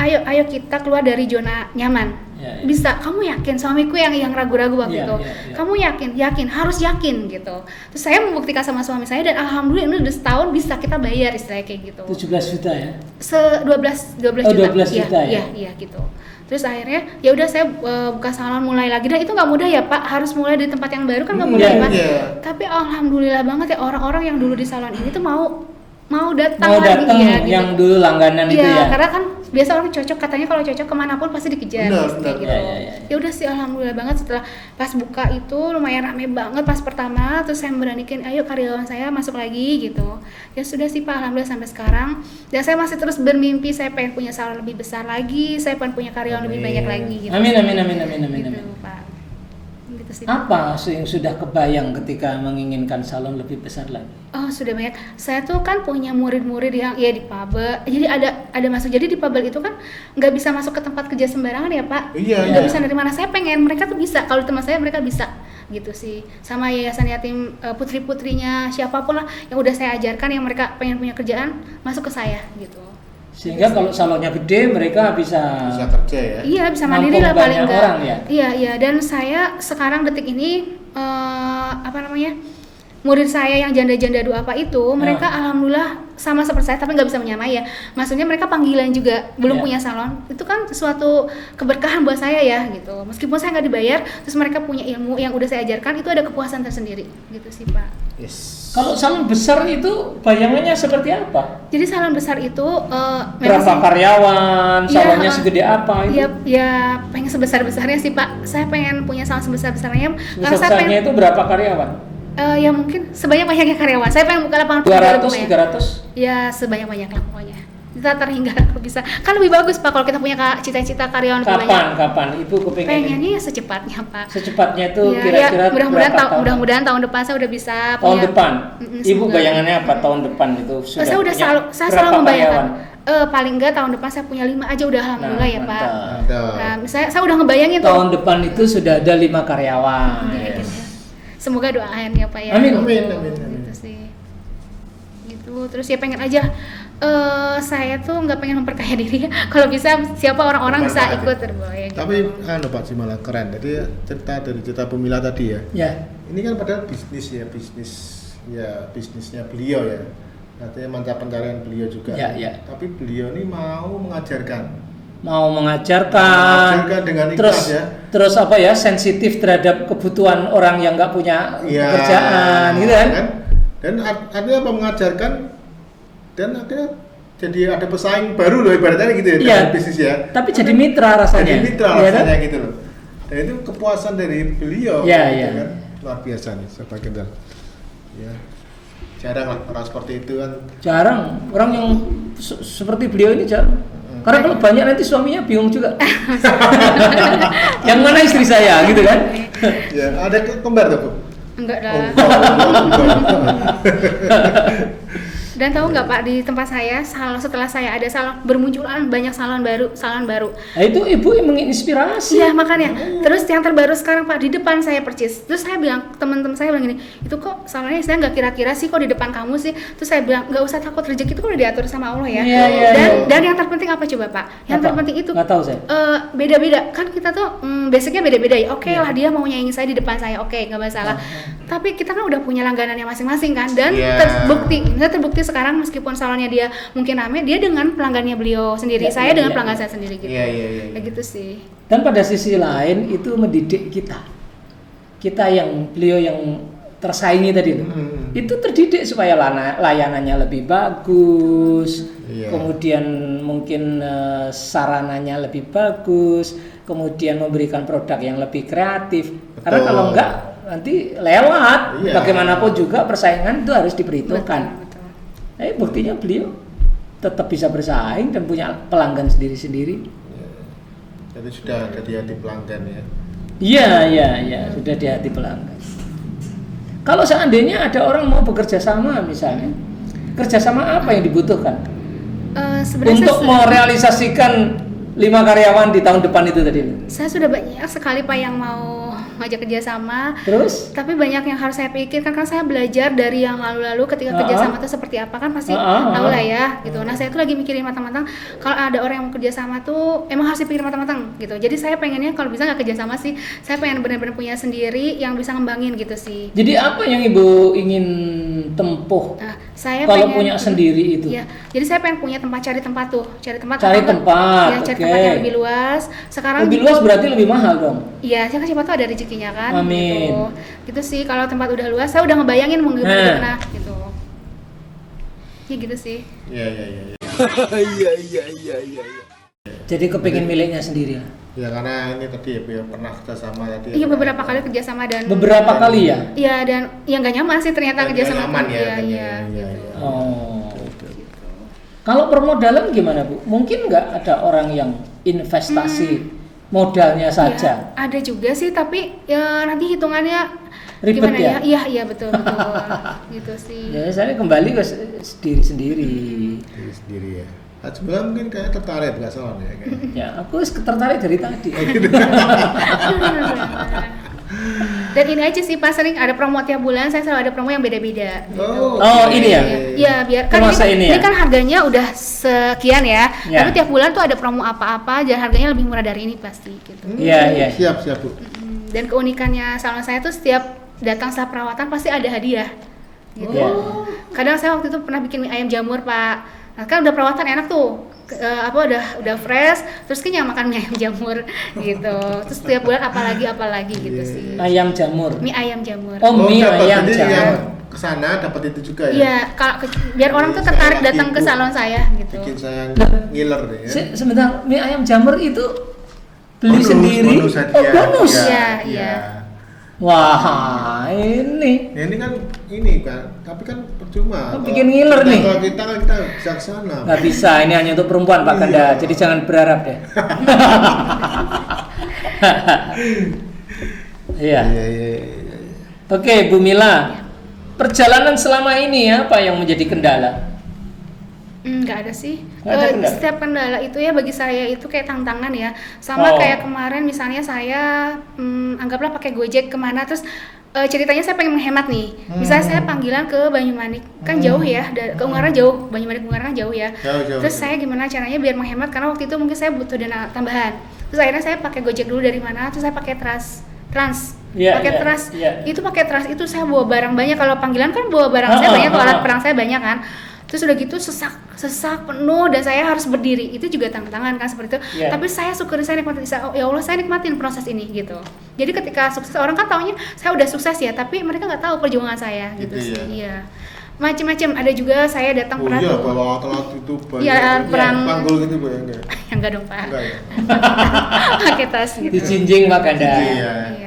ayo kita keluar dari zona nyaman. Ya. Bisa, kamu yakin? Suamiku yang ragu-ragu waktu Ya, itu. ya. Kamu yakin, harus yakin gitu. Terus saya membuktikan sama suami saya dan alhamdulillah ini udah setahun bisa kita bayar istilahnya kayak gitu. 17 juta ya? 12 Oh, juta. 12 juta ya? Iya gitu. Terus akhirnya ya udah saya buka salon mulai lagi, dan itu nggak mudah ya Pak, harus mulai di tempat yang baru kan nggak mudah Iya, ya Pak. iya. Tapi alhamdulillah banget ya, orang-orang yang dulu di salon ini tuh mau datang Mau lagi datang ya gitu. yang dulu langganan itu Iya, ya? karena kan biasa orang cocok, katanya kalau cocok kemanapun pasti dikejar Benar, kayak benar. gitu. Ya. Ya udah sih alhamdulillah banget, setelah pas buka itu lumayan rame banget pas pertama, terus saya memberanikan ayo karyawan saya masuk lagi gitu. Ya sudah sih Pak, alhamdulillah sampai sekarang. Dan saya masih terus bermimpi, saya pengen punya salon lebih besar lagi, saya pengen punya karyawan lebih banyak lagi gitu. Amin. Gitu, Pak. Gitu gitu sih. Apa yang sudah kebayang ketika menginginkan salon lebih besar lagi? Oh, sudah banyak. Saya tuh kan punya murid-murid yang ya di Pabel. Jadi ada masuk. Jadi di Pabel itu kan nggak bisa masuk ke tempat kerja sembarangan ya, Pak. Iya, Nggak iya. bisa dari mana. Saya pengen mereka tuh bisa. Kalau teman saya mereka bisa gitu sih. Sama yayasan yatim putri-putrinya siapapun lah yang udah saya ajarkan yang mereka pengen punya kerjaan masuk ke saya gitu. Sehingga kalau salonnya gede mereka bisa kerja ya. Iya, bisa Nampung mandiri lah paling banyak enggak. orang ya? Iya. Dan saya sekarang detik ini murid saya yang janda-janda duafa itu, mereka alhamdulillah sama seperti saya, tapi nggak bisa menyamai ya. Maksudnya mereka panggilan juga, belum Ya. punya salon. Itu kan suatu keberkahan buat saya ya gitu. Meskipun saya nggak dibayar, terus mereka punya ilmu yang udah saya ajarkan, itu ada kepuasan tersendiri gitu sih, Pak. Yes. Kalau salon besar itu bayangannya seperti apa? Jadi salon besar itu memang Berapa sih- karyawan, Iya, salonnya segede apa itu? Ya pengen sebesar-besarnya sih, Pak. Saya pengen punya salon sebesar-besarnya karena saya Sebesarnya pengen itu berapa karyawan? ya mungkin sebanyak-banyaknya karyawan. Saya pengen buka lapangan 200, pokoknya. 300? Ya sebanyak-banyaknya pokoknya. Kita terhingga kalau bisa. Kan lebih bagus Pak kalau kita punya cita-cita karyawan lebih banyak. Kapan? Ibu kepengen Pengennya ya secepatnya Pak. secepatnya itu Ya, kira-kira mudah-mudahan berapa tahun? mudah-mudahan tahun depan saya udah bisa Tahun punya. depan? Mm-mm, Ibu semoga. bayangannya apa tahun depan itu sudah Saya udah punya saya berapa selalu membayangkan karyawan? paling enggak tahun depan saya punya 5 aja udah alhamdulillah ya Pak. mantap. Mantap. Nah, saya udah ngebayangin tuh. Tahun depan itu sudah ada 5 karyawan. Yes. Semoga doain ya Pak ya. Amin. Amin. Gitu sih. Gitu. Terus ya pengen aja saya tuh nggak pengen memperkaya diri. Kalau bisa siapa orang-orang bisa Memperkaya ikut terbawa ya. Gitu. Tapi Pak Malah keren. Jadi cerita Pemila tadi ya. Ya. Ini kan padahal bisnisnya beliau ya. Artinya mata pencarian beliau juga. Ya, ya. Tapi beliau ini mau mengajarkan. Mau mengajarkan Dengan ikhlas terus ya. terus apa ya, sensitif terhadap kebutuhan orang yang nggak punya Iya. pekerjaan gitu kan. Dan artinya apa, mengajarkan dan akhirnya jadi ada pesaing baru loh ibaratnya gitu ya Iya. dalam bisnis ya. Tapi jadi mitra rasanya. Jadi mitra Iya kan? rasanya gitu loh. Dan itu kepuasan dari beliau. Iya, gitu iya. kan. Luar biasa nih Sobat Kendal. Ya. Jarang lah orang seperti itu kan. Jarang orang yang seperti beliau ini jarang. Karena kalau banyak nanti suaminya bingung juga. Yang mana istri saya gitu kan? Ya, ada kembar tuh, Bu? Enggak Oh, lah. enggak. Dan tahu nggak Pak, di tempat saya setelah saya ada salon, bermunculan banyak salon baru. Nah itu ibu yang menginspirasi. Iya makanya. Terus yang terbaru sekarang Pak, di depan saya percis. Terus saya bilang, teman-teman saya bilang gini, itu kok salonnya saya nggak kira-kira sih kok di depan kamu sih. Terus saya bilang, nggak usah takut, rezeki itu udah diatur sama Allah ya. Iya, iya, Dan yang terpenting apa coba Pak? Yang Apa? terpenting itu Nggak tahu saya. beda-beda. Kan kita tuh basicnya beda-beda ya. Oke Iya. lah dia mau nyanyi saya di depan saya, oke nggak masalah. Tapi kita kan udah punya langganannya masing-masing kan. Dan Iya. terbukti sekarang meskipun salonnya dia mungkin rame, dia dengan pelanggannya beliau sendiri, Iya, saya iya, dengan iya. pelanggan saya sendiri gitu. Iya. Kayak gitu sih. Dan pada sisi lain itu mendidik kita yang beliau yang tersaingi tadi loh. Itu terdidik supaya layanannya lebih bagus, Iya. kemudian mungkin sarananya lebih bagus, kemudian memberikan produk yang lebih kreatif. Karena Betul. kalau enggak nanti lewat. Iya. Bagaimanapun juga persaingan itu harus diperhitungkan. Betul. Buktinya beliau tetap bisa bersaing dan punya pelanggan sendiri-sendiri. Jadi sudah ada di hati pelanggan ya. Iya, sudah di hati pelanggan. Kalau seandainya ada orang mau bekerja sama misalnya, kerjasama apa yang dibutuhkan Sebenarnya untuk merealisasikan 5 karyawan di tahun depan itu tadi? saya sudah banyak sekali Pak yang mau ngajak kerjasama. Terus? Tapi banyak yang harus saya pikirkan, kan saya belajar dari yang lalu-lalu ketika kerjasama itu seperti apa kan pasti tahu lah ya gitu. Nah saya tuh lagi mikirin matang-matang kalau ada orang yang mau kerjasama tuh emang harus dipikirin matang-matang gitu. Jadi saya pengennya kalau bisa nggak kerjasama sih, saya pengen benar-benar punya sendiri yang bisa ngembangin gitu sih. Jadi apa yang ibu ingin tempuh Nah, saya kalau pengen punya sendiri itu? Iya, jadi saya pengen punya cari tempat. Cari tempat, Ya, cari oke. tempat yang lebih luas. Sekarang Lebih luas berarti lebih mahal dong. Iya, siapa tahu ada rezekinya kan. Amin. Gitu sih, kalau tempat udah luas, saya udah ngebayangin mau gimana gitu. Ya gitu sih. Iya. Jadi kepingin miliknya sendiri. Ya karena ini tadi ya pernah kerjasama tadi. Iya beberapa kali kerjasama dan Beberapa kali ya. Iya dan yang nggak nyaman sih ternyata Dan kerjasama. nggak nyaman ya, Iya, dan iya. iya. Gitu. Oh. Kalau permodalan gimana Bu? Mungkin nggak ada orang yang investasi modalnya saja. Ya, ada juga sih, tapi ya nanti hitungannya Ribet gimana ya? Iya betul gitu sih. Ya, saya kembali ke sendiri. Diri sendiri ya. Nah, sebenarnya mungkin kayak tertarik nggak salah ya kayaknya. Ya, aku tertarik dari tadi. Dan ini aja sih Pak, sering ada promo tiap bulan, saya selalu ada promo yang beda-beda gitu. Oh, ini ya? Iya, biar kan Termasuk ini ya? kan harganya udah sekian ya. Ya. Tapi tiap bulan tuh ada promo apa-apa dan harganya lebih murah dari ini pasti gitu. Iya. Siap Bu. Dan keunikannya salon saya tuh setiap datang setelah perawatan pasti ada hadiah gitu. Iya. Kadang saya waktu itu pernah bikin mie ayam jamur Pak. Nah kan udah perawatan enak tuh, udah fresh, terus kenyang makan mie ayam jamur gitu. Terus setiap bulan apalagi gitu sih. Ayam jamur. Mie ayam jamur. Oh, mie dapat. ayam Jadi yang jamur. kesana dapat itu juga ya. Iya, biar orang tuh tertarik Saya datang ke ibu salon saya gitu. Bikin saya ngiler deh ya. Sebentar, mie ayam jamur itu beli sendiri? Bonus Oh, hadiah. bonus. Iya. Wah, ini. Ya, ini kan tapi kan percuma. Oh, bikin ngiler nih. Kalau kita kan kita bijaksana. Nggak bisa, ini hanya untuk perempuan Pak Ganda, jadi jangan berharap deh. Iya. Iya. Oke, Bu Mila, perjalanan selama ini apa yang menjadi kendala? Nggak ada sih. Nggak ada kendala? Setiap kendala itu ya bagi saya itu kayak tantangan ya. Sama Oh. kayak kemarin misalnya saya anggaplah pakai Gojek kemana, terus ceritanya saya pengen menghemat nih. Misalnya saya panggilan ke Banyumanik, kan jauh ya, ke Ungaran jauh, Banyumanik Ungaran kan jauh ya. Jauh. Terus saya gimana caranya biar menghemat, karena waktu itu mungkin saya butuh dana tambahan. Terus akhirnya saya pakai Gojek dulu dari mana, terus saya pakai Trans. Iya, Pakai iya, Trans. iya. Itu pakai Trans itu saya bawa barang banyak. Kalau panggilan kan bawa barang saya banyak, tuh, alat perang saya banyak kan. Terus udah gitu sesak penuh dan saya harus berdiri, itu juga tantangan kan seperti itu. Yeah. Tapi saya syukur, saya nikmatin, ya Allah saya nikmatin proses ini gitu. Jadi ketika sukses, orang kan taunya saya udah sukses ya, tapi mereka nggak tahu perjuangan saya gitu Gitu sih. ya. Iya, macem-macem. Ada juga saya datang pernah iya, tuh. bawa alat itu banyak. Iya, perang. Panggul gitu Bu ya enggak? Enggak dong Pak. Enggak ya. Pakai tas gitu. Dijinjing Pak Ganda. Iya. Iya.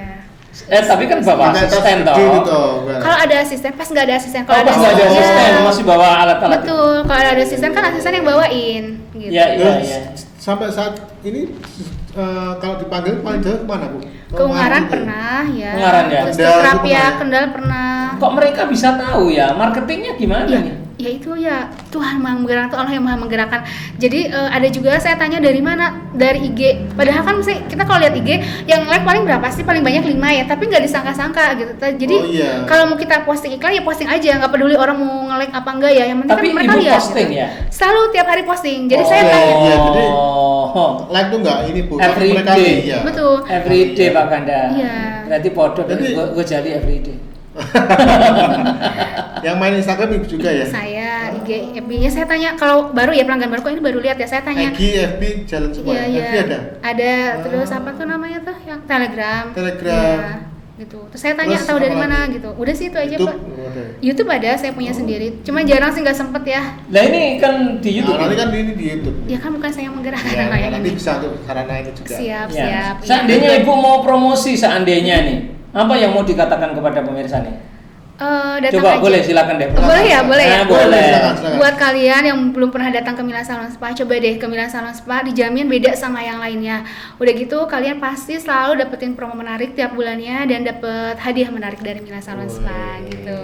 Tapi kan bawa Pakai tas asisten gede toh. gitu, enggak. Kalau ada asisten, pas nggak ada asisten. Oh, pas nggak ada iya. asisten, masih bawa alat-alat. Betul. Kalau ada asisten kan asisten yang bawain. Gitu. Iya. Sampai saat ini kalau dipanggil paling jauh kemana Bu? Ke Ungaran gitu. pernah ya. Ungaran ya? Terus Kendal ke itu Rapia, pernah ya? Kendal pernah. Kok mereka bisa tahu ya? Marketingnya gimana Iya, nih? ya itu ya Tuhan Maha Menggerakkan, Allah yang Maha Menggerakkan. Jadi ada juga saya tanya dari mana, dari IG. Padahal kan misalnya kita kalau lihat IG yang like paling berapa sih, paling banyak 5 ya, tapi nggak disangka-sangka gitu. Jadi Oh, iya. kalau mau kita posting iklan ya posting aja, nggak peduli orang mau nge-like apa enggak ya. Yang penting Tapi kan mereka Ibu lihat. posting gitu. ya? Selalu tiap hari posting. Jadi Oh. saya tanya. Iya, jadi Oh. Like tuh enggak ini Bu, tapi Every mereka day. iya. Betul. Everyday Pak Ganda. Iya. Berarti podo Jadi- gue jadi everyday. Yang main Instagram Ibu juga ya? Saya IG, FB-nya saya tanya, kalau baru ya pelanggan baru kok ini baru lihat ya, saya tanya. IG, FB, jalan semua. Iya, iya. FB ada? Ada, terus apa tuh namanya tuh yang Telegram. Telegram. Iya, gitu. Terus saya tanya Terus tahu dari apa mana lagi? gitu. Udah sih itu aja, YouTube Pak. ada. YouTube ada, saya punya sendiri. Cuma jarang sih nggak sempet ya. Lah ini kan di YouTube. Nah, nanti kan ini di YouTube. Ya kan bukan saya yang menggerakkan Ya, yang nanti ini. bisa untuk sarana ini juga. Siap, Ya. siap. iya. Seandainya Ibu mau promosi seandainya nih, apa yang mau dikatakan kepada pemirsa nih? Datang Coba aja. boleh silakan deh. Boleh ya, boleh ya. Nah, boleh. Silakan. Buat kalian yang belum pernah datang ke Mila Salon Spa, coba deh ke Mila Salon Spa, dijamin beda sama yang lainnya. Udah gitu kalian pasti selalu dapetin promo menarik tiap bulannya dan dapet hadiah menarik dari Mila Salon Spa gitu.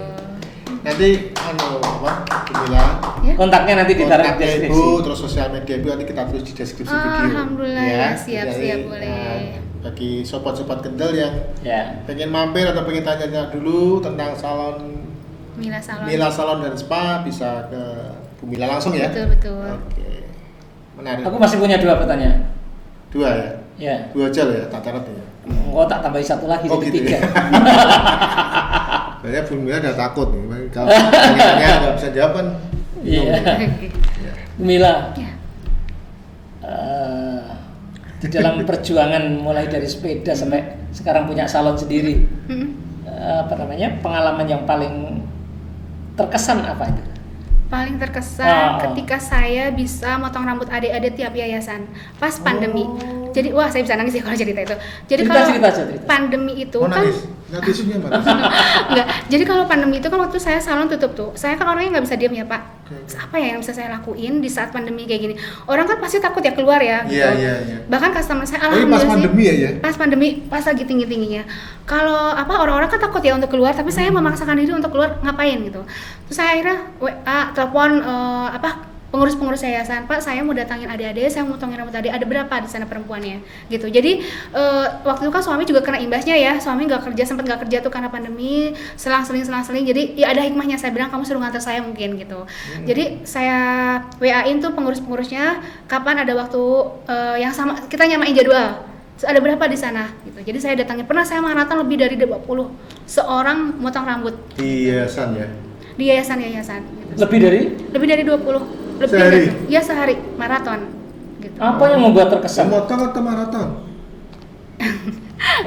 Nanti apa? Mila. Ya. Kontaknya nanti ditaruh di Kontaknya deskripsi. Ibu, terus sosial media Ibu nanti kita tulis di deskripsi video. Alhamdulillah, ya, siap, siap, boleh. Bagi sobat-sobat Kendal yang Ya. pengen mampir atau pengen tanya-tanya dulu tentang salon Mila Salon. Mila Salon dan Spa bisa ke Bu Mila langsung ya. Betul, betul. Oke. Menarik. Aku masih punya 2 pertanyaan. 2 ya. Ya. 2 aja loh ya, tak catat ya. Oh, tak tambahin 1 lagi Oh, jadi gitu 3. ya. Saya Bu Mila udah takut nih. Kalau tanya nggak bisa jawab kan. Iya. Oke. Ya. Mila, Ya. di dalam perjuangan mulai dari sepeda sampai sekarang punya salon sendiri, Mm-mm. apa namanya, pengalaman yang paling terkesan apa itu? Paling terkesan Oh. ketika saya bisa motong rambut adik-adik tiap yayasan pas pandemi. Jadi wah saya bisa nangis ya kalau cerita itu. Jadi Cerita, kalau cerita. pandemi itu Oh, kan nangis? Nah, tisunya mana? Enggak. Jadi kalau pandemi itu kan waktu saya salon tutup tuh. Saya kan orangnya nggak bisa diam ya Pak. Oke. Apa ya yang bisa saya lakuin di saat pandemi kayak gini? Orang kan pasti takut ya keluar ya. Gitu. Iya. Bahkan customer saya Tapi pas pandemi ya? Pas pandemi, pas lagi tinggi-tingginya. Kalau orang-orang kan takut ya untuk keluar, tapi saya memaksakan diri untuk keluar ngapain gitu. Terus saya akhirnya WA, telepon pengurus-pengurus yayasan, Pak, saya mau datangin adik-adik, saya mau potongin rambut adik, ada berapa di sana perempuannya, gitu. Jadi waktu itu kan suami juga kena imbasnya ya, suami sempat nggak kerja tuh karena pandemi, selang-seling. Jadi ya ada hikmahnya, saya bilang kamu suruh nganter saya mungkin gitu. Jadi saya WA-in tuh pengurus-pengurusnya, kapan ada waktu yang sama, kita nyamain jadwal. Terus ada berapa di sana gitu. Jadi saya datangin, pernah saya maraton lebih dari 20 seorang motong rambut. Di yayasan ya? Di yayasan gitu. Lebih dari? Lebih dari 20. Lebih Sehari? Ya sehari, maraton gitu. Apa yang membuat terkesan? Motong atau maraton?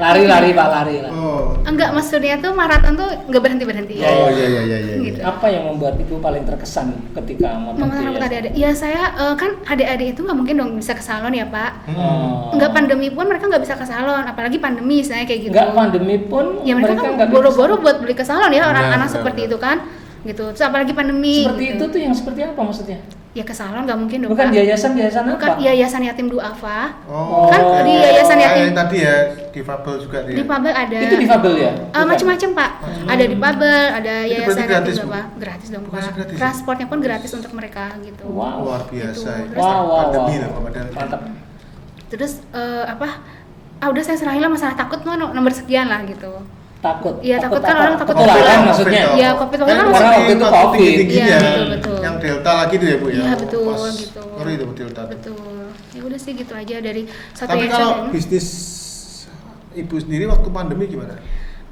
Lari Pak. Oh. Enggak, maksudnya tuh maraton tuh enggak berhenti. Oh iya. Gitu. Apa yang membuat itu paling terkesan ketika motong Memotong rambut adik-adik. Ya saya kan adik-adik itu nggak mungkin dong bisa ke salon ya Pak. Enggak pandemi pun mereka nggak bisa ke salon, apalagi pandemi saya kayak gitu. Enggak pandemi pun Ya mereka kan nggak boro-boro buat beli ke salon ya orang-anak Benar. seperti itu kan. Gitu. Terus apalagi pandemi. seperti gitu. itu tuh yang seperti apa maksudnya? Ya ke salon nggak mungkin dong. Bukan Pak. yayasan Bukan apa? Yayasan Yatim Duafa. Oh. Kan di Yayasan Yatim. Yang tadi ya, difabel juga dia. Difabel ada. Itu difabel ya? Bukan? Macam-macam Pak. Ada difabel, ada Itu Yayasan berarti gratis, Yatim Bu? Duafa. Gratis dong Bukan Pak. gratis ya? Transportnya pun gratis untuk mereka gitu. Wow. Luar biasa Gitu. ya. Wow. Pandemi loh, padahal. Mantap. Terus udah saya serahin lah masalah takut nomor sekian lah gitu. Takut. Iya, takut kan apa? orang takut Ketularan ketularan. maksudnya. Iya, COVID waktu itu kan Karena waktu itu COVID. tinggi-tingginya. Iya, betul. Yang delta lagi tuh ya Bu ya. Iya, betul, Pas gitu. Ngeri itu Bu, delta. Betul. Ya udah sih gitu aja dari satu Tapi yayasan kalau ini. bisnis Ibu sendiri waktu pandemi gimana?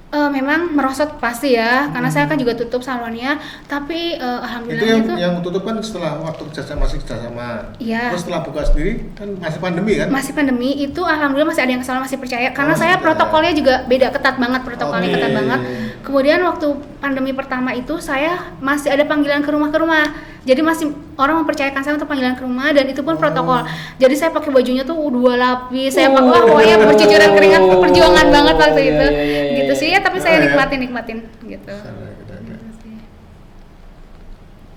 Memang merosot pasti ya, karena saya kan juga tutup salonnya, tapi Itu alhamdulillah yang tutup kan setelah waktu masih kerjasama. Iya. Terus setelah buka sendiri kan masih pandemi kan? masih pandemi itu alhamdulillah masih ada yang kesalahan, masih percaya karena Oh, saya iya. protokolnya juga beda, ketat banget protokolnya, Oke. ketat banget. Kemudian waktu pandemi pertama itu saya masih ada panggilan ke rumah, jadi masih orang mempercayakan saya untuk panggilan ke rumah dan itu pun protokol. Jadi saya pakai bajunya tuh 2 lapis, saya pakai pokoknya bercucuran keringat, perjuangan banget waktu Iya, itu iya, gitu iya. sih ya, tapi saya Oh, iya. nikmatin gitu. Ada.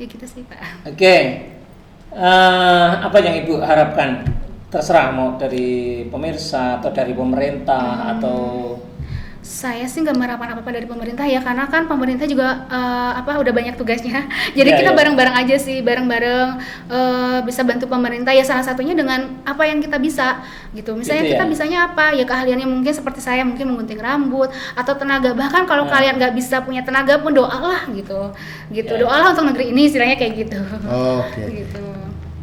Ya gitu sih Pak. Oke. Apa yang Ibu harapkan? Terserah mau dari pemirsa atau dari pemerintah atau Saya sih nggak mengharapkan apa-apa dari pemerintah ya, karena kan pemerintah juga udah banyak tugasnya. Jadi Ya, kita ya. bareng-bareng aja sih, bareng-bareng bisa bantu pemerintah ya, salah satunya dengan apa yang kita bisa gitu. Misalnya Gitu ya. kita bisanya apa ya, keahliannya mungkin seperti saya mungkin menggunting rambut atau tenaga, bahkan kalau Ya. kalian nggak bisa punya tenaga pun doalah gitu. Ya. Doalah untuk negeri ini, istilahnya kayak gitu. Oke. Gitu.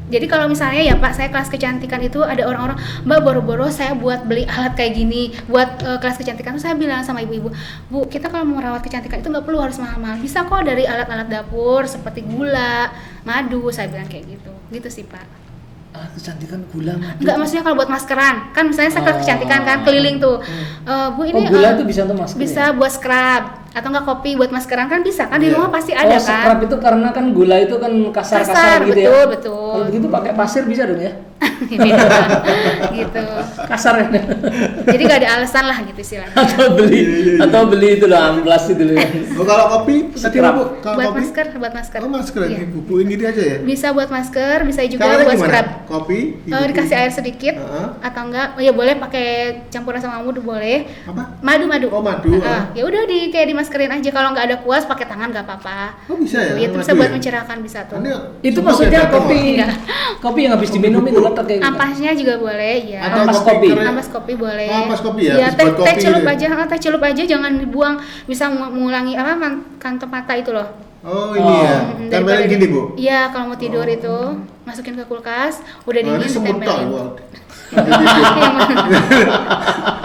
Jadi kalau misalnya ya Pak, saya kelas kecantikan itu ada orang-orang, Mbak boro-boro saya buat beli alat kayak gini, buat kelas kecantikan tuh saya bilang sama ibu-ibu, Bu, kita kalau mau merawat kecantikan itu nggak perlu harus mahal-mahal, bisa kok dari alat-alat dapur seperti gula, madu, saya bilang kayak gitu sih Pak. kecantikan gula madu? Enggak, maksudnya kalau buat maskeran, kan misalnya saya kelas kecantikan kan keliling tuh, Bu ini gula itu bisa untuk masker bisa ya? buat scrub atau enggak kopi buat maskeran kan bisa kan di Iya. rumah pasti ada kan? scrub itu karena kan gula itu kan kasar-kasar Kasar, gitu betul, ya? betul. Kalau begitu pakai pasir bisa dong ya? Beda, gitu. Kasar ya? Jadi gak ada alasan lah gitu istilahnya. atau beli itu loh, amplas itu loh ya. Oh, kalau kopi tadi Scrub. Bu, kalau Buat kopi masker. Oh, masker Iya. ya, dibubuhin gitu aja ya? Bisa buat masker, bisa juga Caranya buat gimana? scrub. Kopi, Dikasih air sedikit Heeh. atau enggak? Ya boleh pakai campuran sama madu boleh. Apa? Madu. Oh, madu, Ya udah kayak dimaskerin aja. Kalau nggak ada kuas pakai tangan nggak apa-apa. Oh, bisa ya? Ya itu bisa Madu buat ya? mencerahkan, bisa tuh. Ini Itu semua maksudnya beda kopi, semua. Enggak. kopi yang habis diminum itu letak kayak gitu. Ampasnya juga boleh ya. Atau Ampas kopi. kering. Ampas kopi boleh. Oh, ampas kopi ya? Iya, Habis teh buat kopi celup gitu ya? aja, teh celup aja jangan dibuang. Bisa mengulangi kantong mata itu loh. Oh, ini ya. Mm, Tempelin daripada gini, di- Bu. Iya, kalau mau tidur itu masukin ke kulkas, udah Oh, dingin ini semut ditempelin. tau. Wah. Nanti tidur.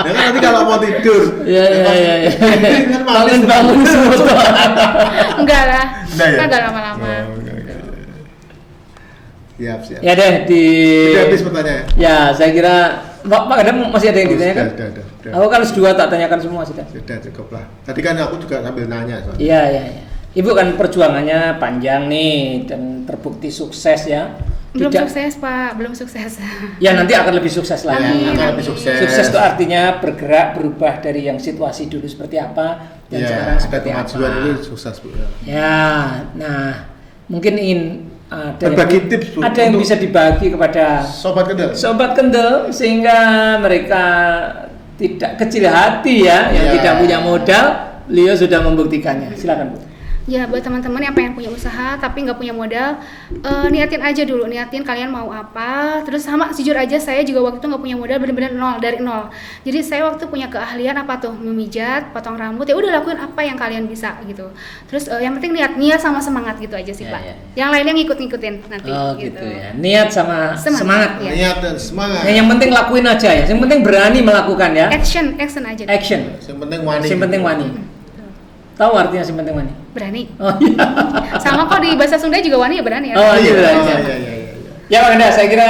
Ya kan nanti kalau mau tidur. Iya. Kan manis. Bangun semua. Enggak lah, Enggak ya? kan enggak lama-lama. Oh, oke. Siap. Ya deh Udah habis pertanyaan. Ya, saya kira Pak ada masih ada yang ditanyakan? Sudah. Aku kan dua tak tanyakan semua sudah. Sudah cukup lah. Tadi kan aku juga sambil nanya soalnya. Iya. Ibu kan perjuangannya panjang nih dan terbukti sukses ya. Belum Tidak. sukses Pak, belum sukses. Ya nanti akan lebih sukses lagi. Amin. akan lebih sukses. Sukses itu artinya bergerak, berubah dari yang situasi dulu seperti apa dan Ya, sekarang ada seperti kemajuan apa. itu sukses Bu. Ya. Ya, nah mungkin ingin ada Berbagi yang, tips, Bu, ada yang untuk- bisa dibagi kepada Sobat Kendal. sobat kendel sehingga mereka tidak kecil hati ya, yang Ya. tidak punya modal. Beliau sudah membuktikannya. Silakan Bu. Ya buat teman-teman yang pengen punya usaha tapi nggak punya modal, niatin aja dulu, niatin kalian mau apa. Terus sama jujur aja saya juga waktu itu nggak punya modal, bener-bener nol, dari nol. Jadi saya waktu punya keahlian apa tuh, memijat, potong rambut, ya udah lakuin apa yang kalian bisa gitu. Terus yang penting niat sama semangat gitu aja sih Ya, Pak. ya. Yang lainnya ngikut-ngikutin nanti. Oh gitu ya. Niat sama Semangat, semangat. ya. Niat dan semangat. Yang penting lakuin aja ya. Yang penting berani melakukan ya. Action aja. Action. Yang penting wani. Yang penting wani. Tahu artinya yang penting wani? Berani. Oh iya. Sama kok di bahasa Sunda juga wani ya berani ya. Oh, iya, berani. iya. Ya Pak Ganda, saya kira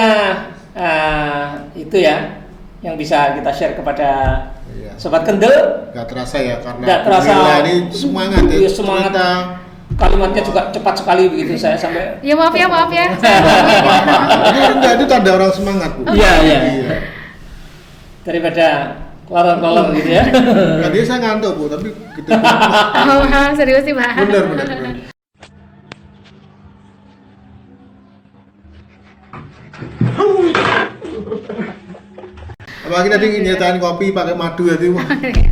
itu ya yang bisa kita share kepada Iya. sobat kendel. Gak terasa ya karena Nggak terasa. Bu Mila ini semangat ya. Iya, semangat. Cerita. Kalimatnya juga cepat sekali begitu saya sampai. Ya maaf ya. Enggak, itu tanda orang semangat Bu. Iya. Daripada kolor-kolor gitu ya. Tadi saya ngantuk Bu, tapi kita Oh, serius sih Pak. bener. Apalagi tadi nyetain kopi pakai madu ya Bu.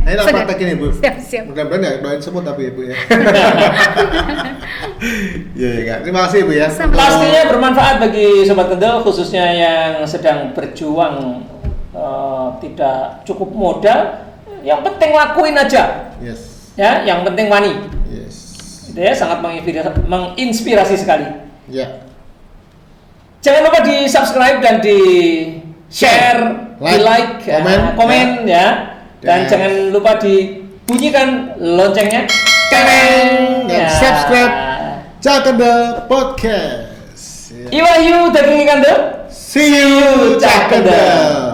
Ayo tak Sudah. praktekin ya Bu. Siap. Mudah-mudahan nggak doain semut tapi ya Bu ya. Iya. Terima kasih Bu ya. Sama. Pastinya bermanfaat bagi sobat kendel khususnya yang sedang berjuang tidak cukup modal. Yang penting lakuin aja. Yes. Ya, yang penting wani. Yes. Itu ya sangat menginspirasi sekali. Ya. Jangan lupa di subscribe dan di share, di like, komen ya. Dan Dan- jangan lupa dibunyikan loncengnya. Keren. Dan Ya. subscribe Cakendel Podcast. Ya. Iwahyu daging ikan deh. See you Cakendel.